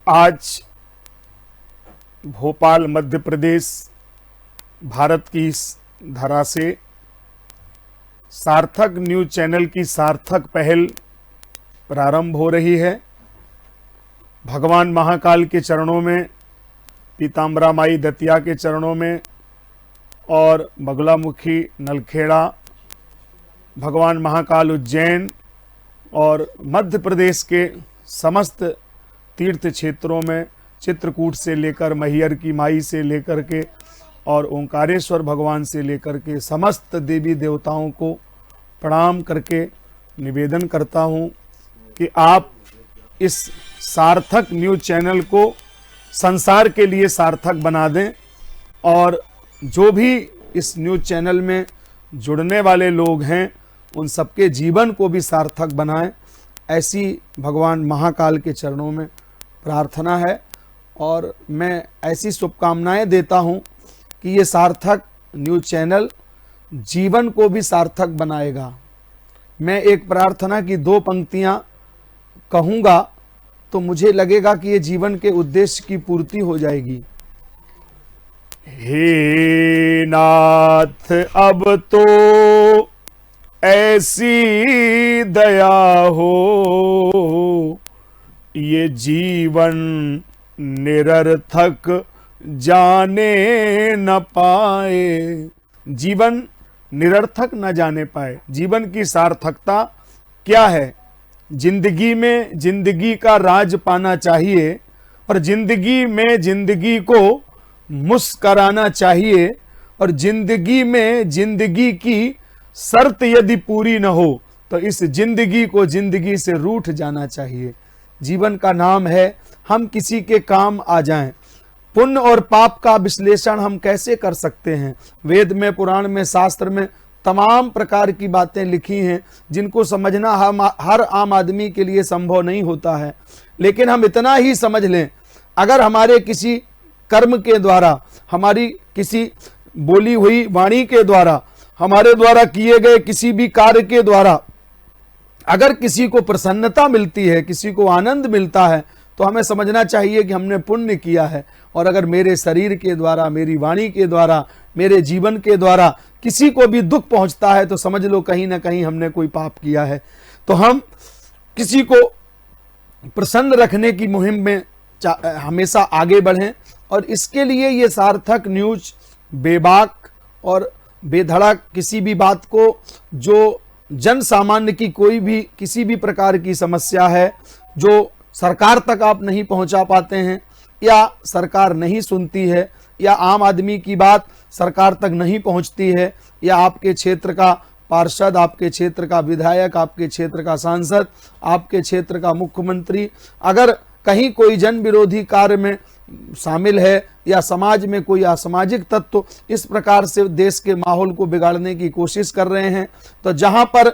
आज भोपाल मध्य प्रदेश भारत की इस धरा से सार्थक न्यूज चैनल की सार्थक पहल प्रारंभ हो रही है। भगवान महाकाल के चरणों में, पीताम्बरा माई दतिया के चरणों में और बगुलामुखी नलखेड़ा, भगवान महाकाल उज्जैन और मध्य प्रदेश के समस्त तीर्थ क्षेत्रों में, चित्रकूट से लेकर मैहर की माई से लेकर के और ओंकारेश्वर भगवान से लेकर के समस्त देवी देवताओं को प्रणाम करके निवेदन करता हूं कि आप इस सार्थक न्यूज चैनल को संसार के लिए सार्थक बना दें और जो भी इस न्यूज चैनल में जुड़ने वाले लोग हैं उन सबके जीवन को भी सार्थक बनाएं, ऐसी भगवान महाकाल के चरणों में प्रार्थना है। और मैं ऐसी शुभकामनाएं देता हूं कि ये सार्थक न्यूज चैनल जीवन को भी सार्थक बनाएगा। मैं एक प्रार्थना की 2 पंक्तियां कहूँगा तो मुझे लगेगा कि ये जीवन के उद्देश्य की पूर्ति हो जाएगी। हे नाथ अब तो ऐसी दया हो, ये जीवन निरर्थक जाने न पाए। जीवन निरर्थक न जाने पाए। जीवन की सार्थकता क्या है? जिंदगी में जिंदगी का राज पाना चाहिए और जिंदगी में जिंदगी को मुस्कराना चाहिए और जिंदगी में जिंदगी की शर्त यदि पूरी न हो तो इस जिंदगी को जिंदगी से रूठ जाना चाहिए। जीवन का नाम है हम किसी के काम आ जाएं। पुण्य और पाप का विश्लेषण हम कैसे कर सकते हैं? वेद में, पुराण में, शास्त्र में तमाम प्रकार की बातें लिखी हैं जिनको समझना हर आम आदमी के लिए संभव नहीं होता है। लेकिन हम इतना ही समझ लें, अगर हमारे किसी कर्म के द्वारा, हमारी किसी बोली हुई वाणी के द्वारा, हमारे द्वारा किए गए किसी भी कार्य के द्वारा अगर किसी को प्रसन्नता मिलती है, किसी को आनंद मिलता है, तो हमें समझना चाहिए कि हमने पुण्य किया है। और अगर मेरे शरीर के द्वारा, मेरी वाणी के द्वारा, मेरे जीवन के द्वारा किसी को भी दुख पहुंचता है तो समझ लो कहीं ना कहीं हमने कोई पाप किया है। तो हम किसी को प्रसन्न रखने की मुहिम में हमेशा आगे बढ़ें और इसके लिए ये सार्थक न्यूज बेबाक और बेधड़क किसी भी बात को, जो जन सामान्य की कोई भी किसी भी प्रकार की समस्या है जो सरकार तक आप नहीं पहुंचा पाते हैं या सरकार नहीं सुनती है या आम आदमी की बात सरकार तक नहीं पहुंचती है या आपके क्षेत्र का पार्षद, आपके क्षेत्र का विधायक, आपके क्षेत्र का सांसद, आपके क्षेत्र का मुख्यमंत्री अगर कहीं कोई जन विरोधी कार्य में शामिल है या समाज में कोई असामाजिक तत्व इस प्रकार से देश के माहौल को बिगाड़ने की कोशिश कर रहे हैं, तो जहां पर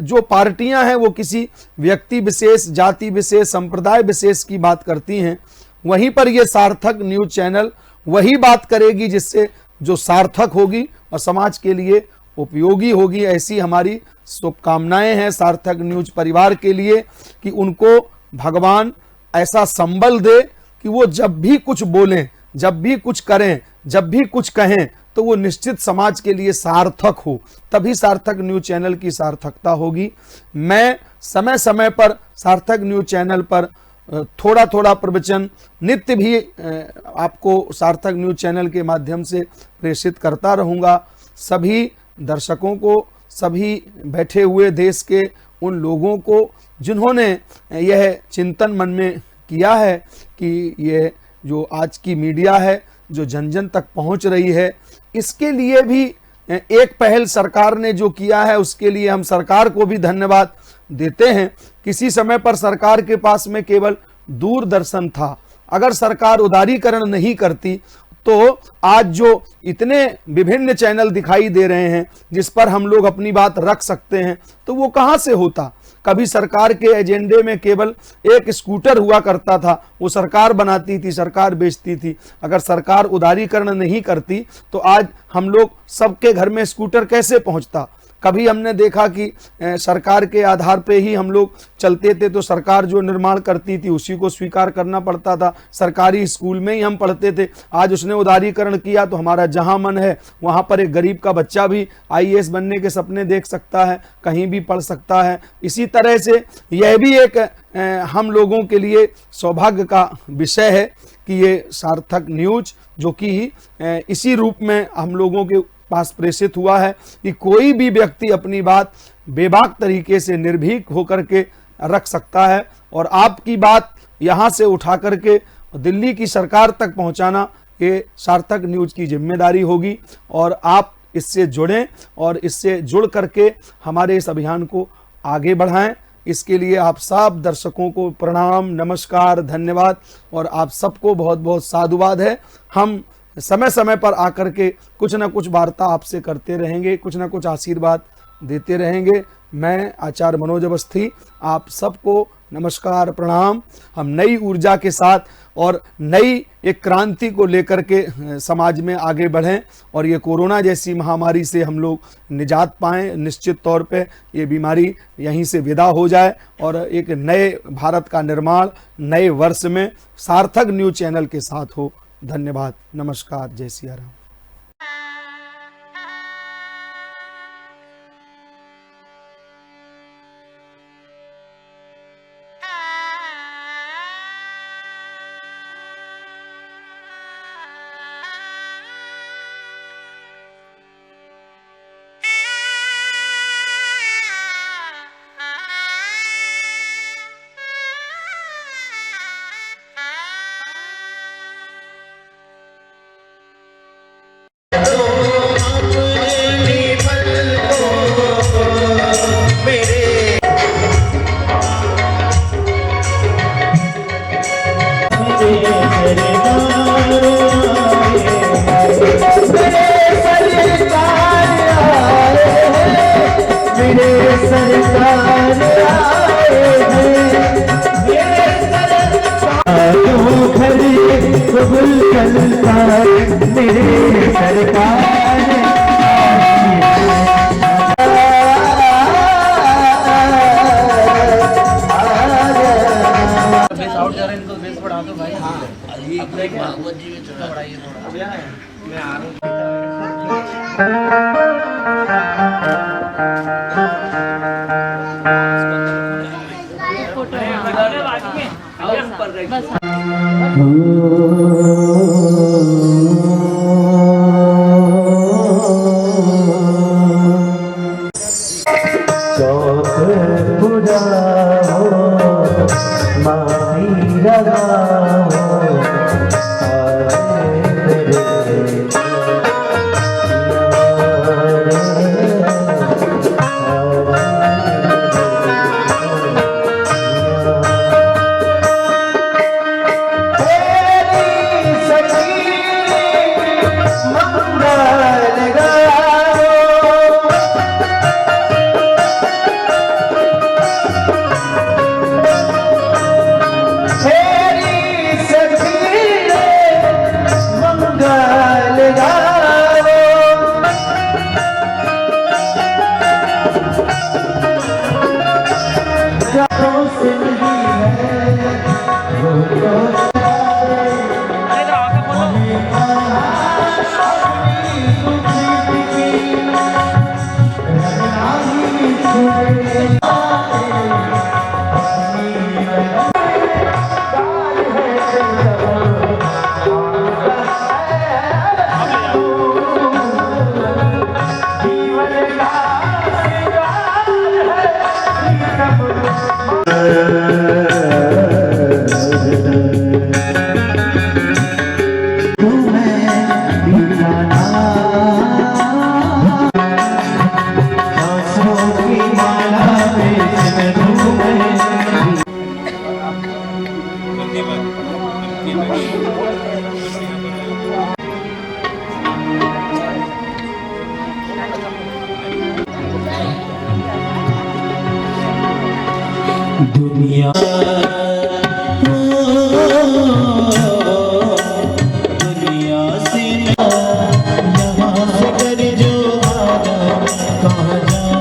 जो पार्टियां हैं वो किसी व्यक्ति विशेष, जाति विशेष, संप्रदाय विशेष की बात करती हैं, वहीं पर ये सार्थक न्यूज चैनल वही बात करेगी जिससे जो सार्थक होगी और समाज के लिए उपयोगी होगी। ऐसी हमारी शुभकामनाएं हैं सार्थक न्यूज परिवार के लिए कि उनको भगवान ऐसा संबल दे कि वो जब भी कुछ बोलें, जब भी कुछ करें, जब भी कुछ कहें तो वो निश्चित समाज के लिए सार्थक हो, तभी सार्थक न्यूज चैनल की सार्थकता होगी। मैं समय समय पर सार्थक न्यूज चैनल पर थोड़ा थोड़ा प्रवचन नित्य भी आपको सार्थक न्यूज चैनल के माध्यम से प्रेषित करता रहूँगा। सभी दर्शकों को, सभी बैठे हुए देश के उन लोगों को जिन्होंने यह चिंतन मन में किया है कि ये जो आज की मीडिया है जो जन जन तक पहुंच रही है, इसके लिए भी एक पहल सरकार ने जो किया है उसके लिए हम सरकार को भी धन्यवाद देते हैं। किसी समय पर सरकार के पास में केवल दूरदर्शन था। अगर सरकार उदारीकरण नहीं करती तो आज जो इतने विभिन्न चैनल दिखाई दे रहे हैं जिस पर हम लोग अपनी बात रख सकते हैं, तो वो कहां से होता। कभी सरकार के एजेंडे में केवल एक स्कूटर हुआ करता था, वो सरकार बनाती थी, सरकार बेचती थी। अगर सरकार उदारीकरण नहीं करती तो आज हम लोग सबके घर में स्कूटर कैसे पहुंचता। कभी हमने देखा कि सरकार के आधार पे ही हम लोग चलते थे, तो सरकार जो निर्माण करती थी उसी को स्वीकार करना पड़ता था। सरकारी स्कूल में ही हम पढ़ते थे। आज उसने उदारीकरण किया तो हमारा जहां मन है वहां पर एक गरीब का बच्चा भी आईएएस बनने के सपने देख सकता है, कहीं भी पढ़ सकता है। इसी तरह से यह भी एक हम लोगों के लिए सौभाग्य का विषय है कि ये सार्थक न्यूज जो कि इसी रूप में हम लोगों के पास प्रेषित हुआ है कि कोई भी व्यक्ति अपनी बात बेबाक तरीके से निर्भीक होकर के रख सकता है, और आपकी बात यहाँ से उठा करके दिल्ली की सरकार तक पहुँचाना ये सार्थक न्यूज की जिम्मेदारी होगी। और आप इससे जुड़ें और इससे जुड़ करके हमारे इस अभियान को आगे बढ़ाएं। इसके लिए आप सब दर्शकों को प्रणाम, नमस्कार, धन्यवाद, और आप सबको बहुत बहुत साधुवाद है। हम समय समय पर आकर के कुछ ना कुछ वार्ता आपसे करते रहेंगे, कुछ ना कुछ आशीर्वाद देते रहेंगे। मैं आचार्य मनोज अवस्थी आप सबको नमस्कार, प्रणाम। हम नई ऊर्जा के साथ और नई एक क्रांति को लेकर के समाज में आगे बढ़ें और ये कोरोना जैसी महामारी से हम लोग निजात पाएं। निश्चित तौर पे ये बीमारी यहीं से विदा हो जाए और एक नए भारत का निर्माण नए वर्ष में सार्थक न्यूज चैनल के साथ हो। धन्यवाद, नमस्कार, जय सिया राम। दुनिया दुनिया से यहाँ से कर जो आना कहाँ जा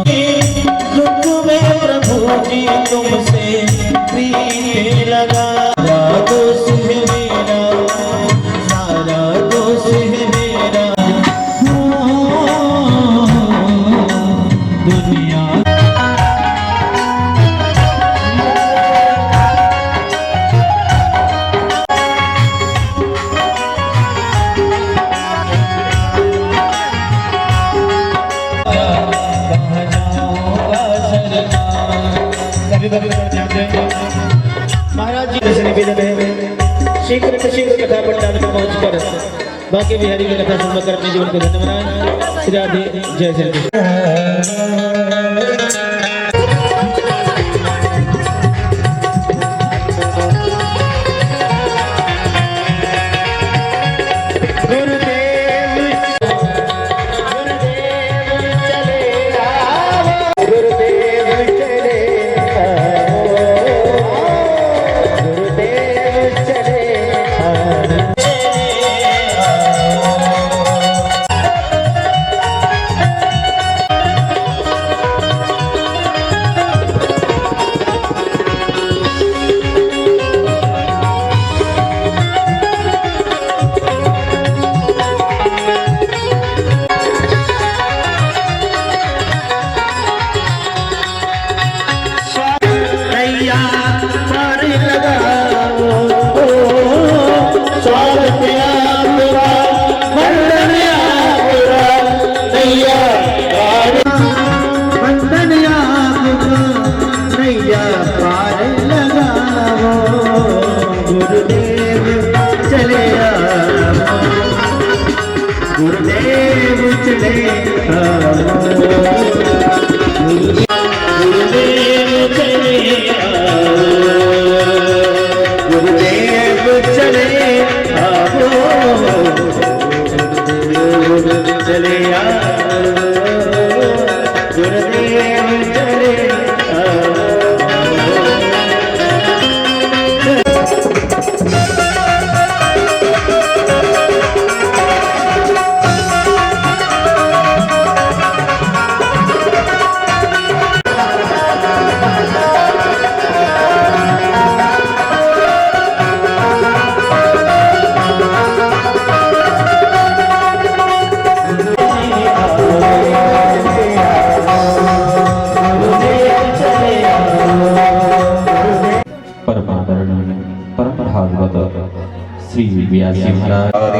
सुविधा पर ध्यान दें। महाराज जी से निवेदन है शीघ्र कथा पंडाल में पहुंचकर बाकी बिहारी की कथा सुनकर अपने जीवन को धन्य बनाएं। श्री राधे जय श्री कृष्ण। गुरुदेव चले गुरुदेव चले चले गुरुदेव चले श्री व्यास महाराज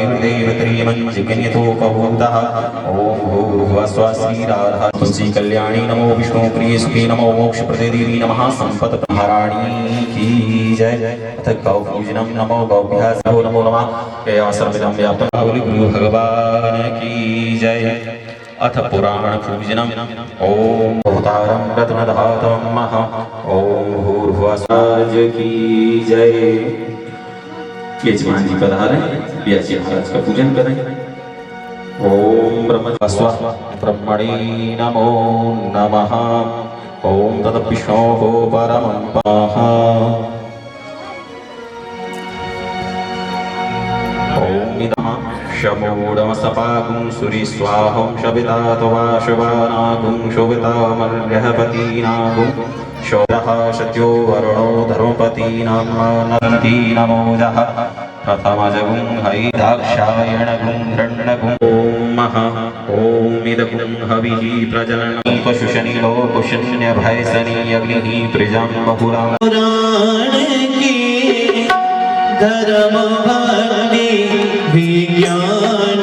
ओम श्री राधा तुलसी कल्याणी नमो विष्णु प्रिय सुखी नमो मोक्ष प्रदे देवी नमः संपत महाराणी की जय। अथ गौ पूजनम नमो गौभ्यासो नमो नमः सर्वदम व्याप्तं गुरु भगवान की जय। अथ पुराण पूजनम ओम भूतारं रत्नधातं महा ओम भूर्भुवस्वाज की जय। यजमान जी पधारें, व्यास जी महाराज का पूजन करें। ओम ब्रह्मणि नमो नमः। ओम तद्विष्णोः परमं पाहा। ओम इदं शमोडमसपागुं सुरिस्वाहं शविता त्वाशवानागुं शोभितामर्घपतीनागुं शोरः सत्यो वरुणो धर्मपतीनां नन्ति नमोजः प्रथमजगुं हरिदाक्षायणगुं हिरण्यगुं ओम इदगुं हविः प्रजननं पशुशनिलो कुशन्यभयसनी अग्निः प्रजां बहुरां धर्म भक्ति विज्ञान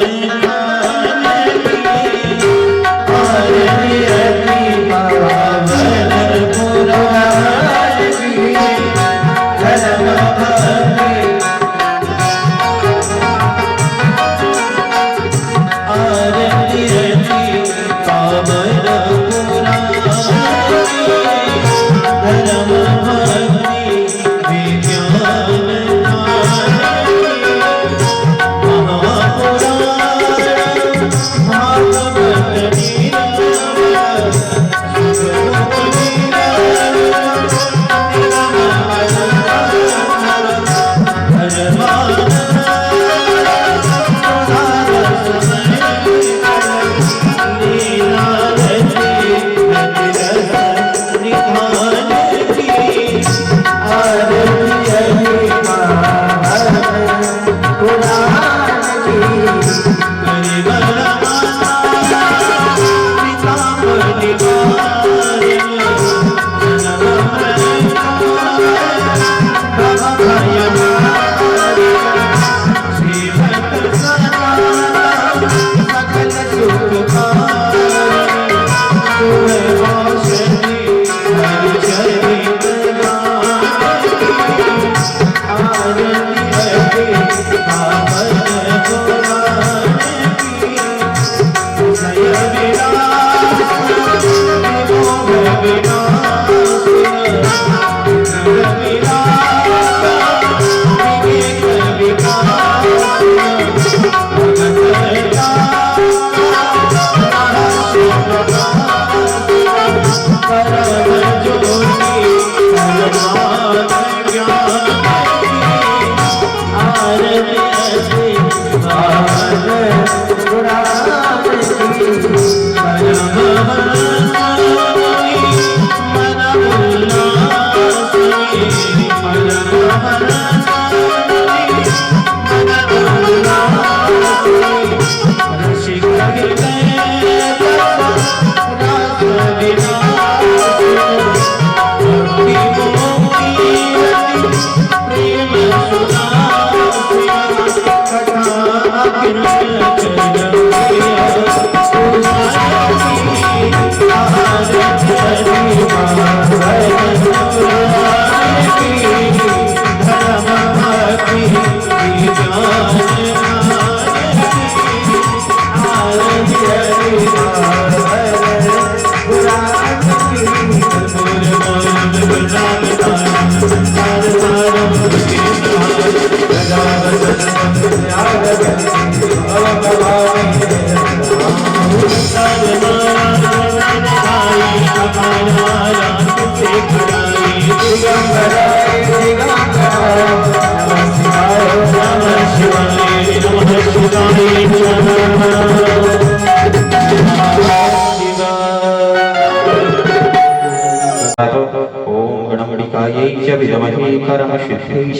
ओम गणमणिकायै च विद्महे कर्मसिद्ध्यै च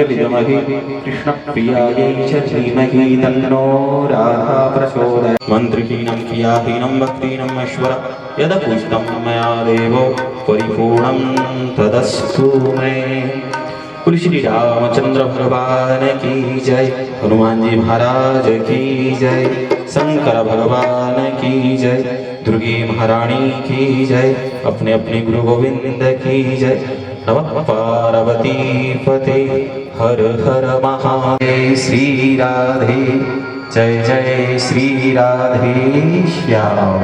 विद्महे कृष्णप्रियायै च धीमहि तन्नो राधा प्रचोदयात्। मन्त्रहीनं क्रियाहीनं भक्तिहीनं ईश्वर यदपूजितं मया देवो परिपूर्णं तदस्तु मे। बोल श्री रामचंद्र भगवान की जय, हनुमान जी महाराज की जय, शंकर भगवान की जय, दुर्गे महारानी की जय, अपने अपने गुरु गोविंद की जय। नमः पार्वती पते हर हर महादेव। श्री राधे जय जय श्री राधे श्याम।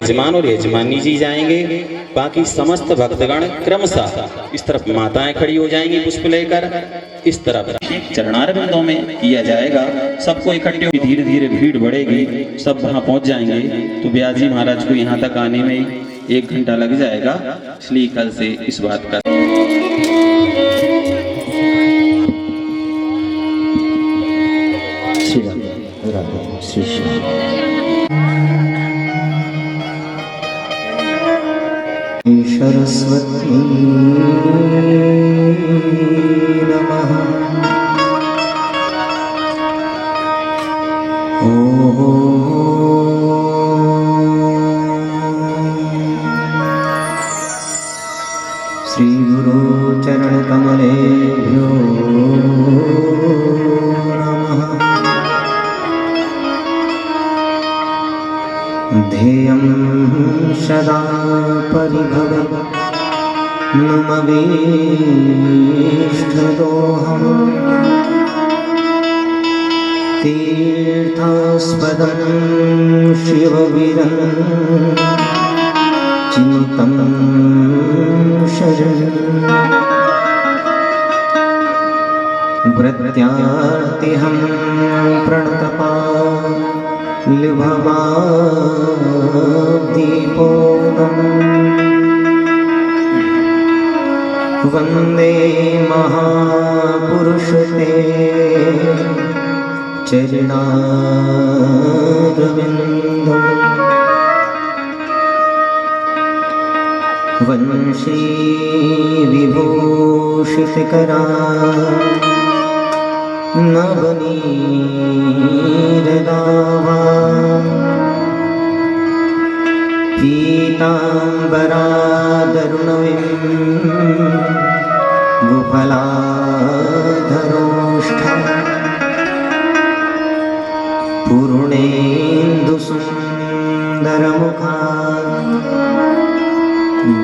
यजमान और यजमानी जी जाएंगे, बाकी समस्त भक्तगण क्रमशः इस तरफ माताएं खड़ी हो जाएंगी पुष्प लेकर, इस तरफ चरणारविंदों में किया जाएगा। सबको इकट्ठे धीरे धीरे भीड़ बढ़ेगी, सब वहां पहुंच जाएंगे तो व्यास जी महाराज को यहाँ तक आने में 1 घंटा लग जाएगा, इसलिए कल से इस बात का सरस्वती नमः। श्री गुरु चरण कमलेभ्यो नमः। ध्येयं सदा परिभव नुमवेष्टदोहम्। तीर्थास्पदं शिववीरं चिन्तं शरणं। व्रत्यार्तिहं प्रणतपालिभवाब्धिपूर्णम्। वन्दे महापुरुषते चरणारविन्दम्। वंशी विभूषितकरा नवनीरदावा। पीताम्बरादरुणविं गुफलाधरोष्ठम्। पूर्णेन्दुसुन्दरमुखा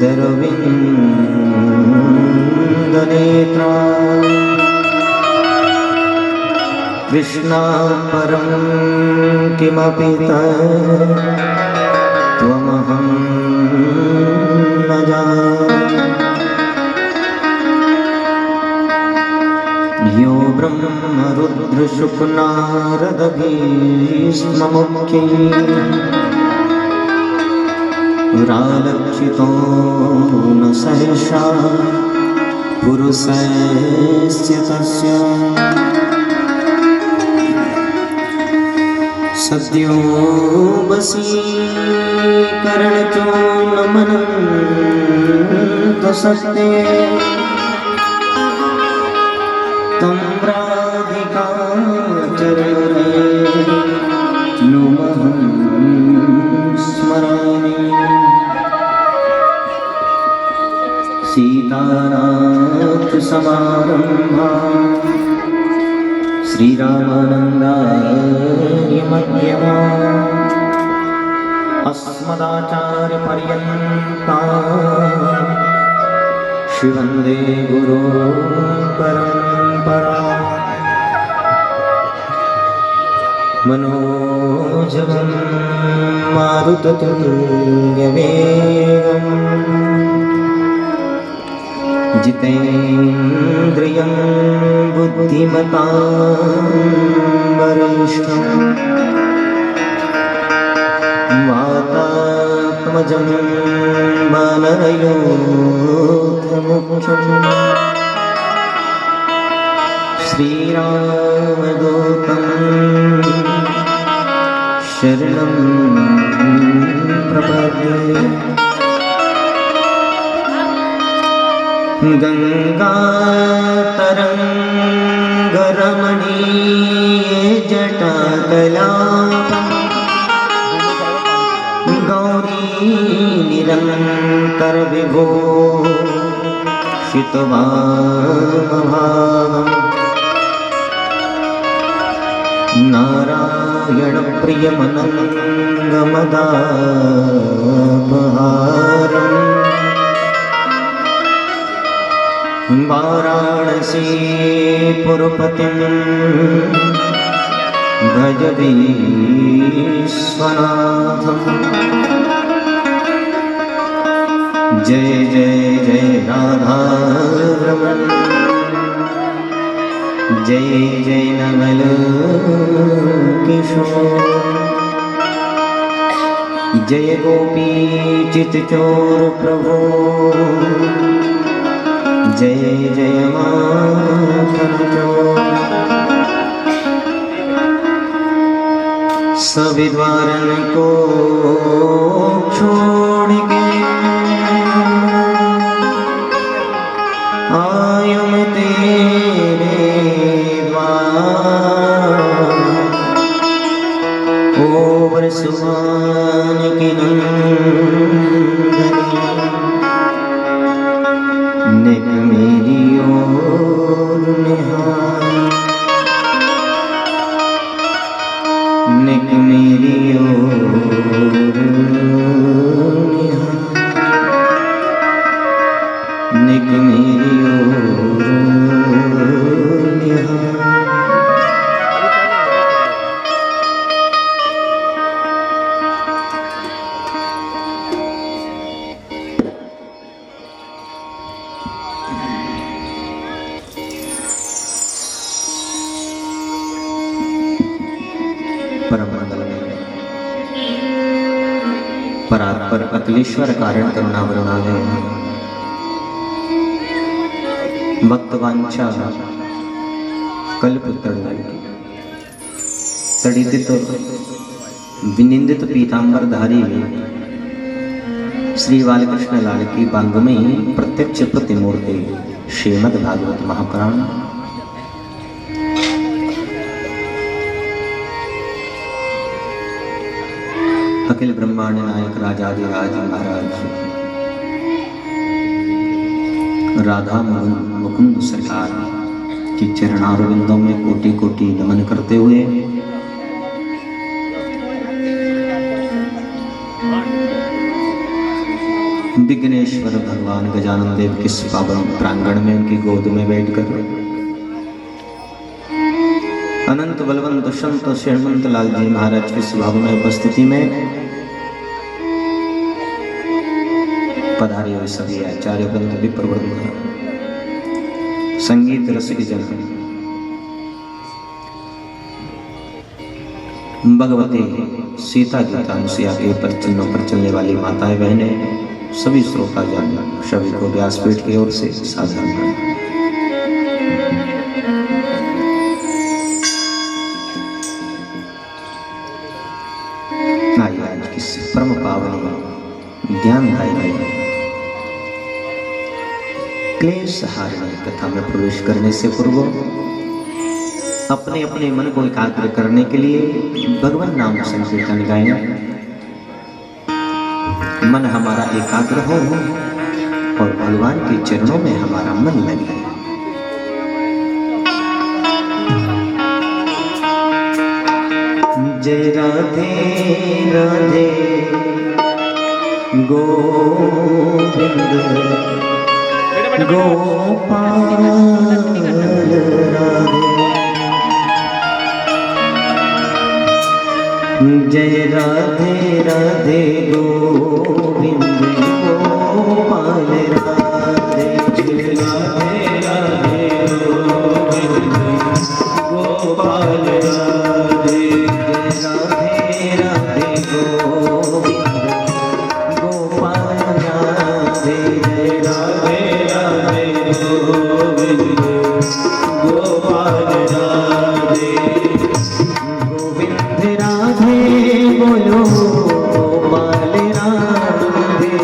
दरविन्दनेत्रा। कृष्णापरं किमपि त्वमहं नारदभीष्ममुख्यैः रालक्षितो न सहसा पुरुषस्य तस्य सद्यो वशीकरणचूर्णमनन्तसत्ते तं राधिकाचरणे नुमहं स्मरामि सीतानाथसमारम्भा श्रीरामानन्दार्यमध्यमा अस्मदाचार्यपर्यन्ता शिवन्दे गुरो परम्परा मनोजवं मारुततुल्यवेगम् जितेन्द्रियं बुद्धिमतां वरिष्ठम् वातात्मजं वानरयोधमुख्यम् श्रीरामदूतं शरणं प्रपद्ये गङ्गातरङ्गरमणीये जटाकलाप गौरी निरन्तरविभो शितवामभागम् नारायणप्रियमनङ्गमदापहारम् वाराणसी पुरपतिं भज विश्वनाथम् जय जय जय राधारमण जय जय नवल किशोर जय गोपी चितचोर प्रभो जय जय माखन चोर सभी द्वारन को छोड़ के आयो मैं तेरे द्वार ओ बरसुमान की नंदनी नेक मेरी ओर निहार नेक मेरी ओर निहार नेक मेरी ओर निहार परात्पर अखिलेश्वर कारण करुणा वरुणालय भक्तवांछा कल्प तड़िदित विनिंदित पीतांबरधारी श्री बालकृष्ण लाल की बांगमयी प्रत्यक्ष प्रतिमूर्ति श्रीमद् भागवत महापुराण अखिल ब्रह्मांड नायक राजाधिराज महाराज राधा मुकुंद सरकार की चरणारविंदों में कोटि कोटि नमन करते हुए विघ्नेश्वर भगवान गजानन देव के पावन प्रांगण में उनकी गोद में बैठकर अनंत बलवंत संत श्रीमंत लाल जी महाराज की सभा में उपस्थिति में पधारे हुए सभी आचार्य वृंद विप्रवृंद संगीत रसिक जन भगवती सीता गीता अनुसुईया के प्रचरणों पर चलने वाली माताएं बहनें, सभी श्रोताजन, सभी को व्यासपीठ की ओर से सादर नमन। आइए आज की परम पावनी ज्ञानदायी क्लेश हारिणी कथा में प्रवेश करने से पूर्व अपने अपने मन को एकाग्र करने के लिए भगवान नाम संकीर्तन गाएं। मन हमारा एकाग्र हो और भगवान के चरणों में हमारा मन लगे। जय राधे राधे गोविंद गोपाल राधे। जय राधे राधे गोविंद गोपाल राधे। जय राधे राधे गोविंद गोपाल राधे। जय राधे राधे गोविंद गोपाल राधे। जय राधे राधे गोविंद गोपाल राधे। गोविंद राधे बोलो गोपाल राधे।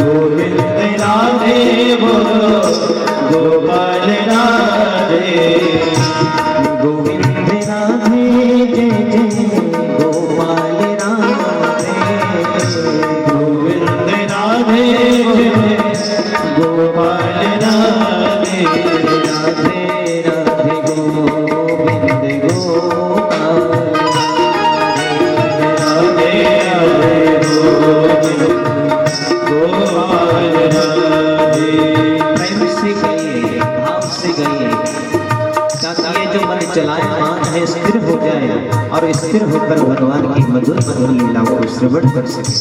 गोविंद राधे बोलो गोपाल राधे। गोविंद राधे जय जय गोपाल राधे। गोविंद राधे जय गोपाल राधे। राधे राधे गोविंद गोपाल राधे। राधे गोविंद गोपाल राधे। प्रेम से गए, भाव से गए, ताकि ये जो मन चलायमान है स्थिर हो जाए और स्थिर होकर भगवान की मधुर मधुर लीलाओं को श्रवण कर सके।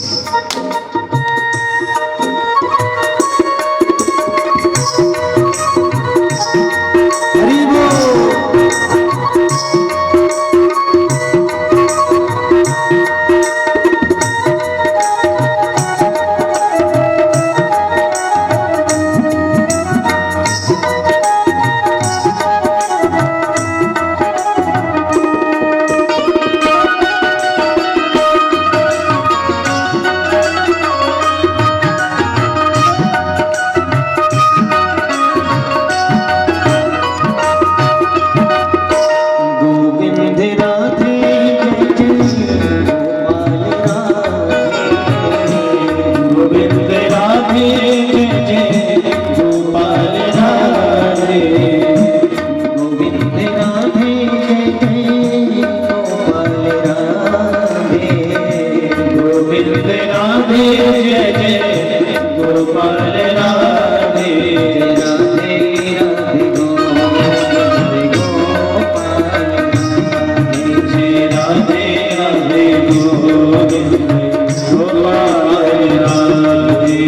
हरि बोल। गोविंद राधे जय जय गोपाल राधे। गोविंद राधे गोविंद राधे जय जय गोपाल राधे। गोविंद राधे जय जय गोपाल राधे। राधे राधे गोविंद गोपाल राधे। जय राधे राधे गोविंद गोपाल राधे।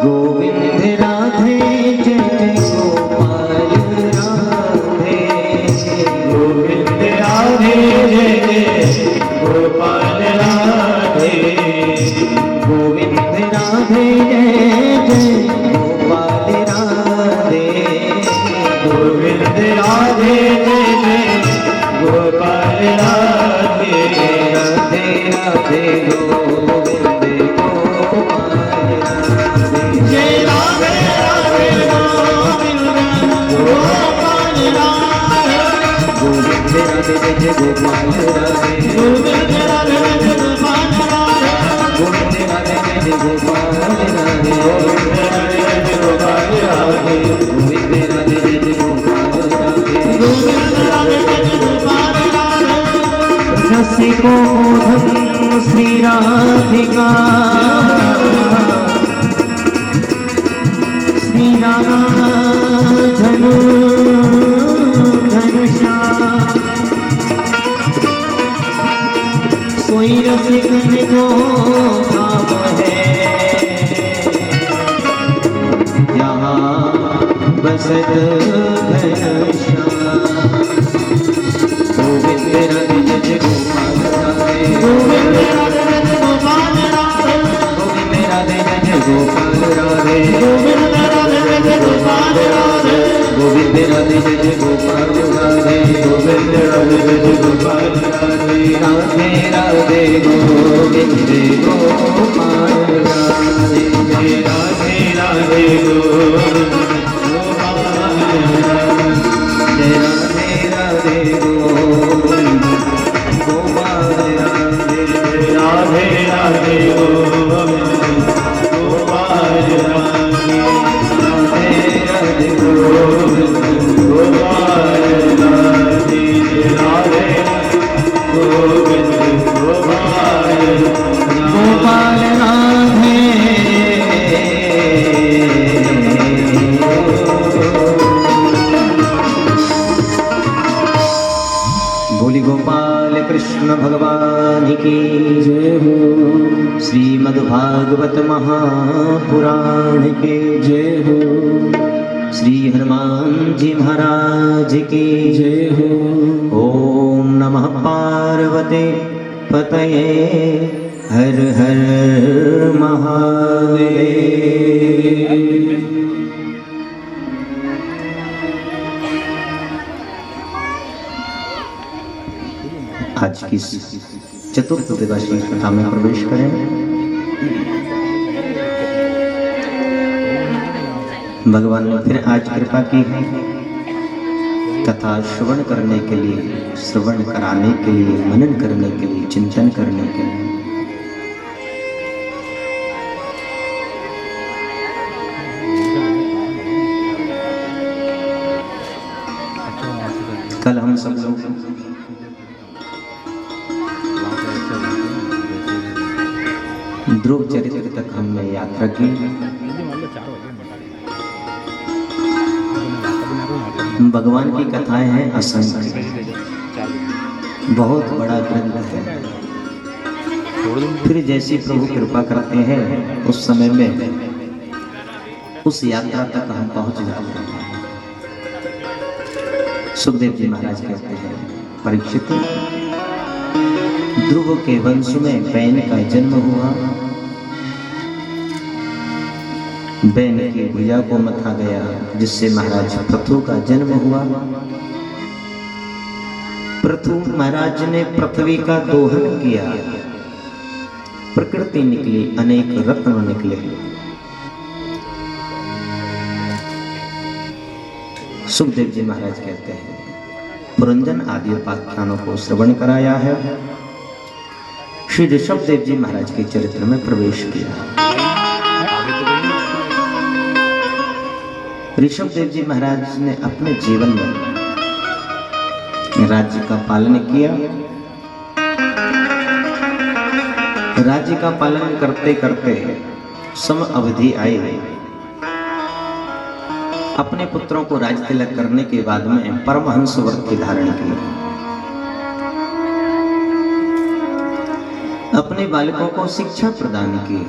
गोविंद राधे जय जय गोपाल राधे। गोविंद राधे जय जय गोपाल राधे। गोविंद राधे जय जय गोपाल राधे। गोविंद राधे जय जय गोपाल राधे। राधे राधे गोविंद गोपाल राधे। जय राधे राधे गोविंद गोपाल राधे। गोविंद राधे जय जय गोपाल राधे। गोविंद राधे जय जय गोपाल रसिको धन श्री राधिका श्री राधा धनु धनुषा सोई रसिकन को भाव है यहाँ बसत घनश्याम गोविंद राधे जय गोपाल राधे गोविंद राधे जय गोपाल राधे गोविंद राधे जय गोपाल राधे गोविंद राधे जय गोपाल राधे गोविंद राधे जय गोपाल राधे गोविंद राधे जय गोपाल राधे राधे राधे गोविंद गोपाल राधे जय राधे राधे गोविंद गोपाल राधे जय राधे राधे गोविंद गोपाल राधे जय राधे राधे गोविंद गोपाल राधे राधे राधे गोविंद गोपाल राधे जय राधे गोविंद गोपाल गोपाल राधे बोली गोपाल कृष्ण भगवान की जय हो। श्रीमद्भागवत महापुराण के जय हो। श्री हनुमान जी महाराज की जय हो। ओम नमः पार्वते पतये हर हर महादेव। आज की चतुर्थ दिवसीय कथा में प्रवेश करें। भगवान ने फिर आज कृपा की है कथा श्रवण करने के लिए, श्रवण कराने के लिए, मनन करने के लिए, चिंतन करने के लिए। कल हम सब लोग ध्रुव चरित्र तक हमने यात्रा की। भगवान की कथाएं हैं असंख्य, बहुत बड़ा ग्रंथ है। फिर जैसी प्रभु कृपा करते हैं उस समय में उस यात्रा तक हम पहुंच जाते हैं। सुखदेव जी महाराज कहते हैं, परीक्षित, ध्रुव के वंश में बैन का जन्म हुआ। बैन की भुजा को मथा गया, जिससे महाराज पृथु का जन्म हुआ। पृथु महाराज ने पृथ्वी का दोहन किया, प्रकृति निकली, अनेक रत्न निकले। सुखदेव जी महाराज कहते हैं, पुरंजन आदि उपाख्यानों को श्रवण कराया है। श्री ऋषभदेव जी महाराज के चरित्र में प्रवेश किया। ऋषभदेव जी महाराज ने अपने जीवन में राज्य का पालन किया। राज्य का पालन करते करते सम अवधि आई। अपने पुत्रों को राज तिलक करने के बाद में परमहंस व्रत धारण की। अपने बालकों को शिक्षा प्रदान की।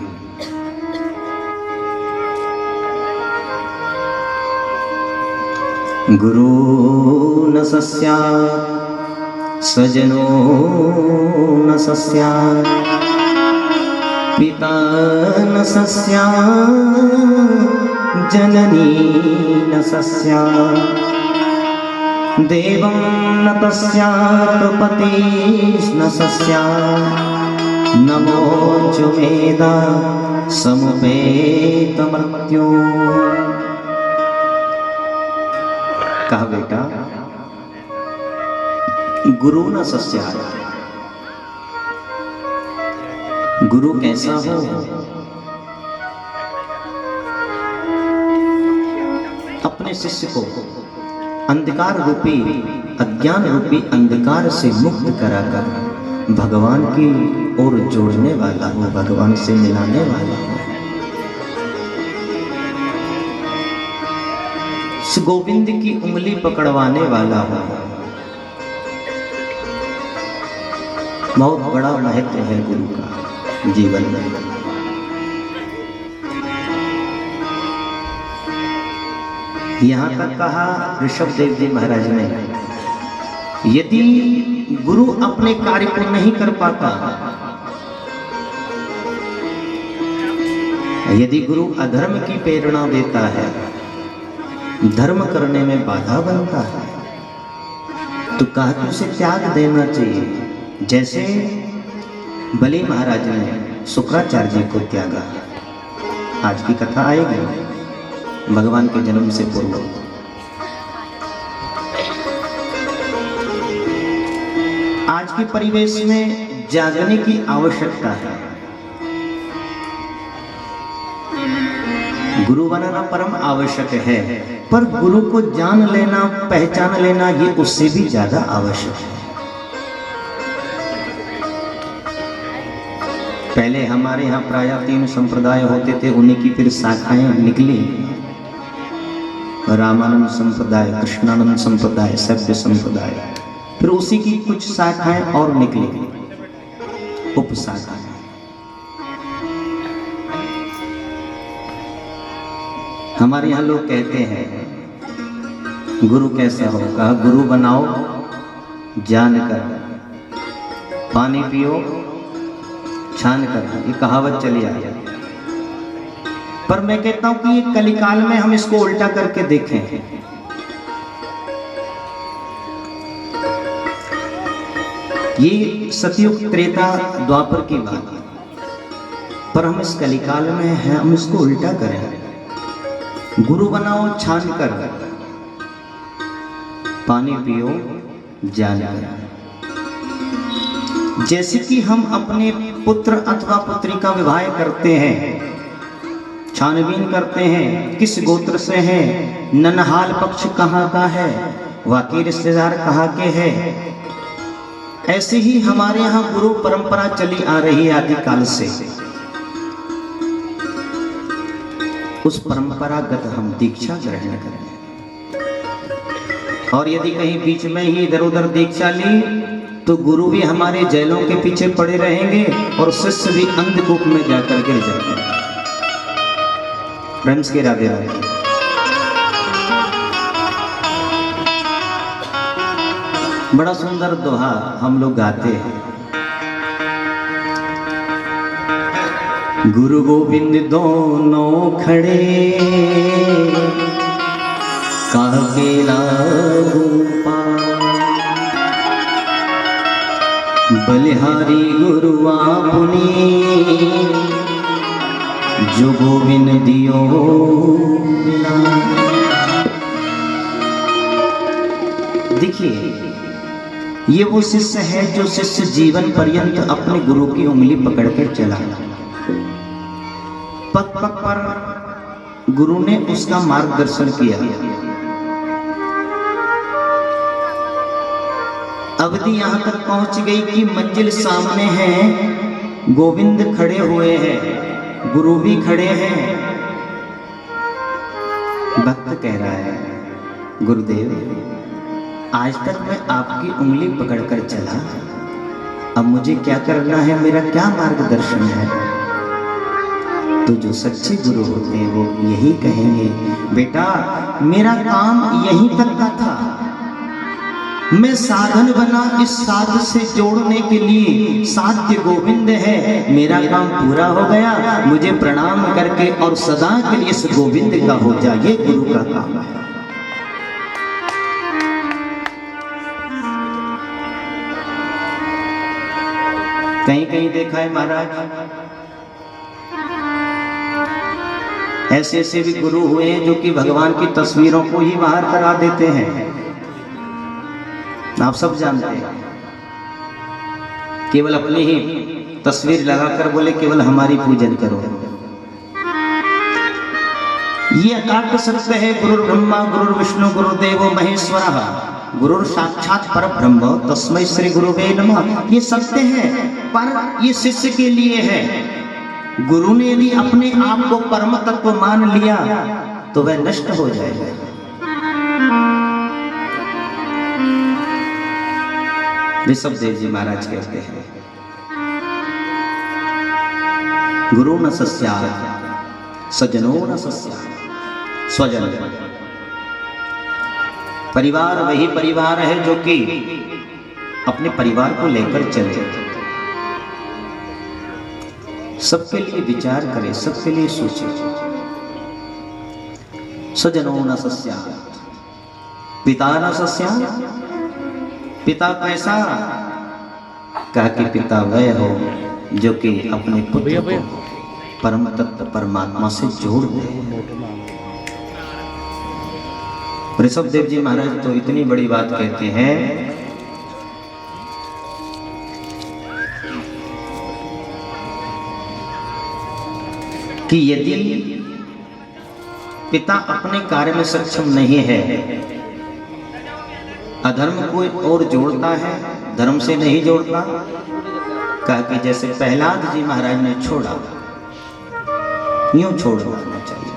गुरु न सस्यात् स्वजनो न सस्यात् पिता न सस्यात् जननी न सस्यात् देवं न तस्यात् पतिर्न सस्यात् नमो मेधा समुपेत मृत्यु। कहा बेटा, गुरु न सस्यात्, गुरु कैसा हो अपने शिष्य को अंधकार रूपी अज्ञान रूपी अंधकार से मुक्त कराकर भगवान की ओर जोड़ने वाला हो, भगवान से मिलाने वाला हो। इस गोविंद की उंगली पकड़वाने वाला हो। बहुत बड़ा महत्व है गुरु का जीवन में। यहाँ तक कहा ऋषभ देव जी महाराज ने, यदि गुरु अपने कार्य को नहीं कर पाता, यदि गुरु अधर्म की प्रेरणा देता है, धर्म करने में बाधा बनता है, तो कहा कि उसे त्याग देना चाहिए। जैसे बलि महाराज ने शुक्राचार्य जी को त्यागा। आज की कथा आएगी भगवान के जन्म से पूर्व। आज के परिवेश में जागने की आवश्यकता है। गुरु बनाना परम आवश्यक है, पर गुरु को जान लेना, पहचान लेना, ये उससे भी ज्यादा आवश्यक है। पहले हमारे यहाँ प्रायः 3 संप्रदाय होते थे, उन्हीं की फिर शाखाएं निकली। रामानंद संप्रदाय, कृष्णानंद संप्रदाय, सभ्य संप्रदाय, फिर उसी की कुछ शाखाएं और निकली, उप शाखाएं। हमारे यहाँ लोग कहते हैं गुरु कैसा हो? कहा गुरु बनाओ जानकर, पानी पियो छान कर। ये कहावत चली आ जाए, पर मैं कहता हूं कि ये कलिकाल में हम इसको उल्टा करके देखें। ये सतयुग त्रेता द्वापर की बात है, पर हम इस कलिकाल में हैं, हम इसको उल्टा करें। गुरु बनाओ छान कर, पानी पियो जान कर। जैसे कि हम अपने पुत्र अथवा पुत्री का विवाह करते हैं, छानबीन करते हैं किस गोत्र से है, ननहाल पक्ष कहाँ का है, वाकई रिश्तेदार कहाँ के है। ऐसे ही हमारे यहाँ गुरु परंपरा चली आ रही है आदिकाल से। उस परंपरागत हम दीक्षा ग्रहण करें, और यदि कहीं बीच में ही इधर उधर दीक्षा ली तो गुरु भी हमारे जैलों के पीछे पड़े रहेंगे और शिष्य भी अंधकूप में जाकर गिर जाएंगे। फ्रेंड्स के राधे राधे। बड़ा सुंदर दोहा हम लोग गाते हैं। गुरु गोविंद दोनों खड़े, काहे लागू पार। बलिहारी गुरु आपनी, जो गोविंद दियो मिला। देखिए, ये वो शिष्य है जो शिष्य जीवन पर्यंत अपने गुरु की उंगली पकड़कर चला। पग पग पर गुरु ने उसका मार्गदर्शन किया। अवधि यहां तक पहुंच गई कि मंजिल सामने है, गोविंद खड़े हुए हैं, गुरु भी खड़े हैं। भक्त कह रहा है, गुरुदेव आज तक मैं आपकी उंगली पकड़कर चला, अब मुझे क्या करना है, मेरा क्या मार्गदर्शन है? तो जो सच्चे गुरु होते हैं वो यही कहेंगे, बेटा मेरा काम यहीं तक का था, मैं साधन बना इस साध से जोड़ने के लिए। साध्य गोविंद है, मेरा काम पूरा हो गया, मुझे प्रणाम करके और सदा के लिए इस गोविंद का हो जा, ये गुरु का काम है। कहीं कहीं देखा है महाराज, ऐसे ऐसे भी गुरु हुए हैं जो कि भगवान की तस्वीरों को ही बाहर करा देते हैं। आप सब जानते हैं, केवल अपनी ही तस्वीर लगाकर बोले केवल हमारी पूजन करो। ये अकाट्य सत्य है। गुरुर्ब्रह्मा गुरुर्विष्णु गुरुदेवो महेश्वरः, गुरुर साक्षात परब्रह्म तस्मै श्री गुरुवे नमः। ये सत्य है, पर ये शिष्य के लिए है। गुरु ने यदि अपने आप को परम तत्व मान लिया तो वह नष्ट हो जाएगा। ऋषभ देव जी महाराज कहते हैं, गुरु न सस्यात् सजनो न सस्यात्। स्वजन परिवार वही परिवार है जो कि अपने परिवार को लेकर चले, सबके लिए विचार करे, सबके लिए सोचे। सजनो न सस्यात्, पिता न सस्यात्। पिता कैसा? कहा कि पिता वह हो जो कि अपने पुत्र को परम तत्व परमात्मा से जोड़ दे। ऋषभ देव जी महाराज तो इतनी बड़ी बात कहते हैं कि यदि पिता अपने कार्य में सक्षम नहीं है, अधर्म को और जोड़ता है, धर्म से नहीं जोड़ता। कहा कि जैसे प्रहलाद जी महाराज ने छोड़ा, यूं छोड़ देना चाहिए।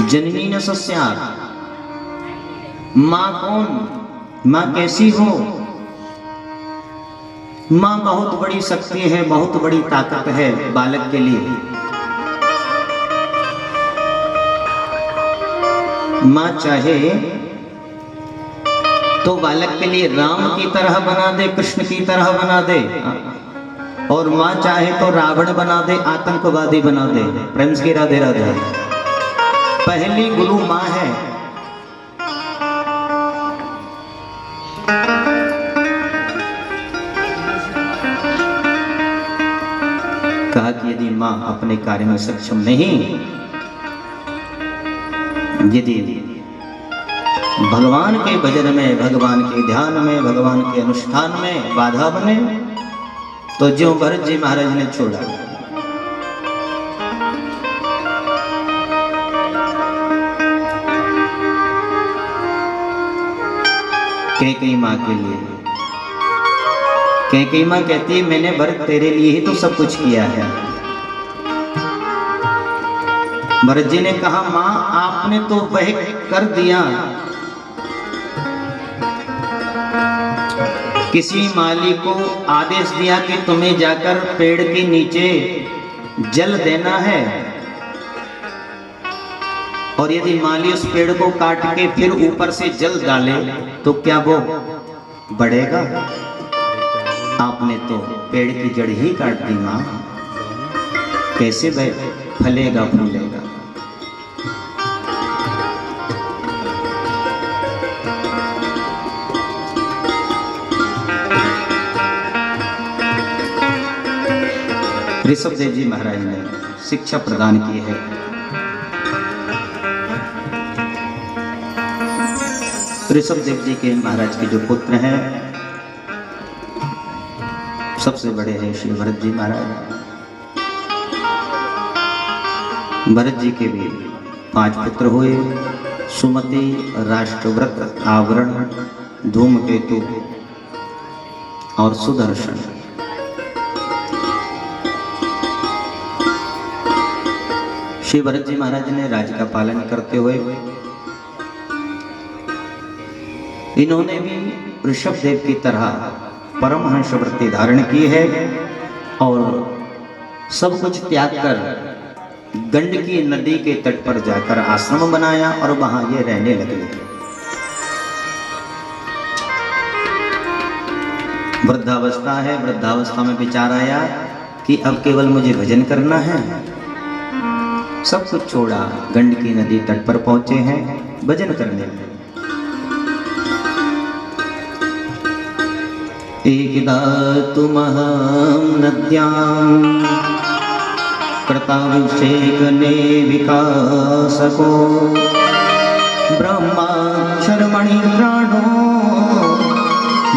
जननी न सस्यात्, मां कौन? मां कैसी हो? मां बहुत बड़ी शक्ति है, बहुत बड़ी ताकत है बालक के लिए। मां चाहे तो बालक के लिए राम की तरह बना दे, कृष्ण की तरह बना दे, और मां चाहे तो रावण बना दे, आतंकवादी बना दे। प्रेम की राधे राधे। पहली गुरु मां है। कहा कि यदि मां अपने कार्य में सक्षम नहीं, यदि भगवान के भजन में, भगवान के ध्यान में, भगवान के अनुष्ठान में बाधा बने, तो जो भरत जी महाराज ने छोड़ा। कैकेयी मां के लिए, कैकेयी मां कहती है मैंने भरत तेरे लिए ही तो सब कुछ किया है। भरत जी ने कहा मां आपने तो वह कर दिया, किसी माली को आदेश दिया कि तुम्हें जाकर पेड़ के नीचे जल देना है, और यदि माली उस पेड़ को काट के फिर ऊपर से जल डाले तो क्या वो बढ़ेगा? आपने तो पेड़ की जड़ ही काट दी मां, कैसे वह फलेगा फूलेगा? ऋषभ देव जी महाराज ने शिक्षा प्रदान की है। ऋषभ देव जी के महाराज के जो पुत्र हैं, सबसे बड़े हैं श्री भरत जी महाराज। भरत जी के भी 5 पुत्र हुए, सुमति, राष्ट्रव्रत, आवरण, धूमकेतु और सुदर्शन। श्री भरत जी महाराज ने राज्य का पालन करते हुए इन्होंने भी ऋषभ देव की तरह परमहंस वृत्ति धारण की है और सब कुछ त्याग कर गंडकी नदी के तट पर जाकर आश्रम बनाया और वहां ये रहने लगे। वृद्धावस्था है, वृद्धावस्था में विचार आया कि अब केवल मुझे भजन करना है। सब कुछ छोड़ा, गंडकी नदी तट पर पहुंचे हैं, भजन करने लगे। एकदा तुमहं नद्यां कृताभिषेकने विकासको ब्रह्माक्षरमणि प्राणो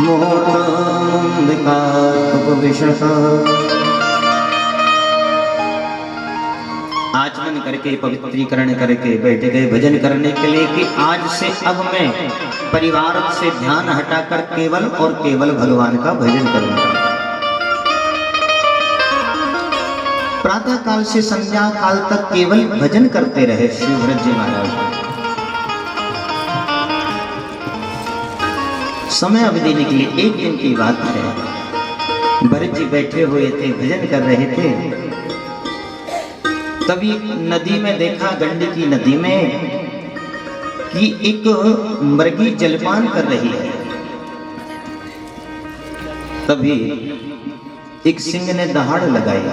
मुहूर्तमुदिकात्मविशः। आचमन करके पवित्रीकरण करके बैठ गए भजन करने के लिए कि आज से अब मैं परिवार से ध्यान हटाकर केवल और केवल भगवान का भजन करूंगा। प्रातः काल से संध्या काल तक केवल भजन करते रहे श्री भरत जी महाराज। समय अवधि निकली, एक दिन की बात है। भरत जी बैठे हुए थे, भजन कर रहे थे, तभी नदी में देखा, गंडकी की नदी में, कि एक मृगी जलपान कर रही है। तभी एक सिंह ने दहाड़ लगाई,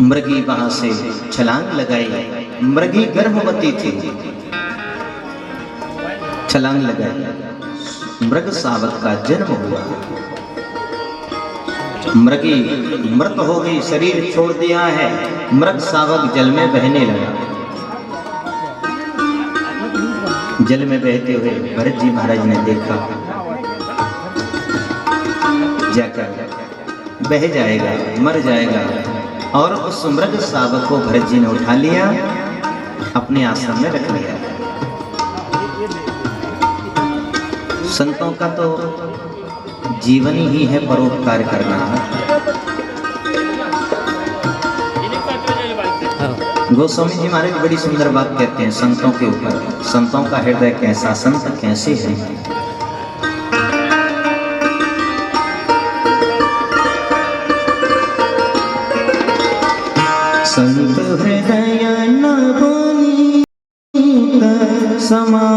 मृगी वहां से छलांग लगाई। मृगी गर्भवती थी, छलांग लगाई, मृग शावक का जन्म हुआ। मृगी मृत हो गई, शरीर छोड़ दिया है, मृग शावक जल में बहने लगा। जल में बहते हुए भरत जी महाराज ने देखा, जाकर बह जाएगा, मर जाएगा, और उस मृग शावक को भरत जी ने उठा लिया, अपने आश्रम में रख लिया। संतों का तो जीवन ही है परोपकार करना। गोस्वामी जी महाराज बड़ी सुंदर बात कहते हैं संतों के ऊपर, संतों का हृदय कैसा, संत कैसे है। संत हृदय न पुनीत समा